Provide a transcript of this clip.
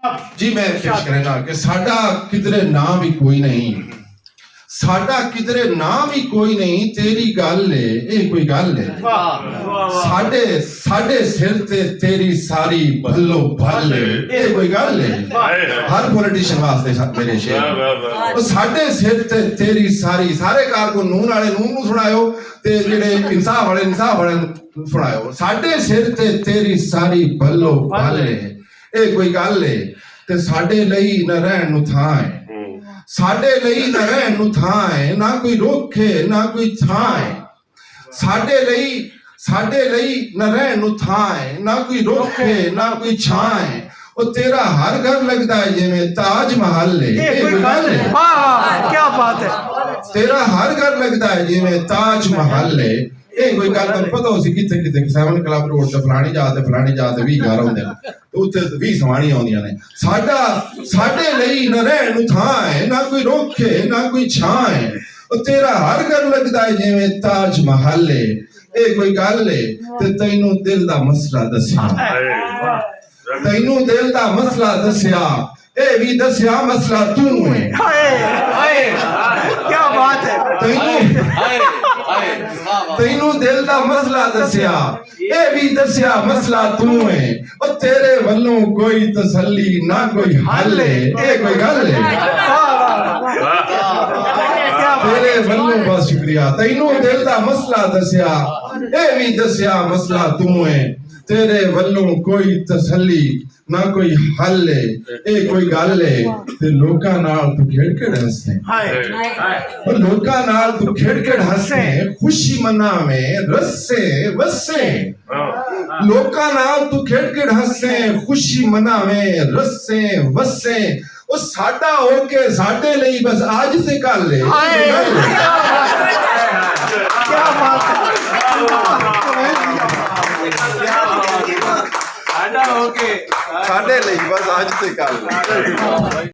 जी मैं पेश करेगा कि साडा किधरे नाम भी कोई नहीं, साडा किधरे नाम ही कोई नहीं, तेरी गल है ये कोई गल है, साडे साडे सिर ते तेरी सारी भल्लो भल है ये कोई गल है। हर पॉलिटिशियन वास्ते मेरे शेर, साडे सिर ते तेरी सारी, सारे कार को नून वाले नून नू सुनायो ते जेड़े इंसाफ वाले सुनायो, साडे सिर ते तेरी सारी भल्लो भल है ये कोई गल है। ते साडे लई न रहन नु थां है, साडे लई न रहन नु थां है, ना कोई रोके ना कोई थां है, साडे लई न रहन नु थां है, ना कोई रोके ना कोई छां है। ओ तेरा हर घर लगदा है जिवें ताज महल है ये कोई गल है। क्या बात है। तेरा हर घर लगदा है जिवें ताज महल है ये कोई गल तो पता हो सी किथे किथे 7 क्लब रोड ते फलानी जात 20 घर होंदे ने उत्थे 20 सवाणियां होंदियां ने। साडे लई न रहन नु थां है, ना कोई रोके ना कोई छां है। ओ तेरा हर घर लगदा है जिवें ताज महल है ये कोई गल है। ते तैनू दिल दा मसला दस्या, तैनू दिल दा मसला दस्या, ए भी दस्या मसला तू है। क्या बात है। तैनू दिल दा मसला दस्या, ए भी दस्या मसला तू है। ओ तेरे वल्लों कोई तसल्ली ना कोई हल है ये कोई गल है। तेरे वल्लों बस शुक्रिया। तैनू दिल दा मसला दस्या, ए भी दस्या मसला तू है। तेरे वल्लों कोई तसल्ली ना कोई हल है ये कोई गल है। ते लोकां नाल तू खेड़ हंसे, लोकां नाल तू खेड़ हंसे, खुशी मनावे रस्से वस्से। लोकां नाल तू खेड़ हंसे, खुशी मनावे रस्से वस्से। ओ साडा होके साडे लई बस आज ते कल है। क्या बात है। साडे लई बस आज ते कल।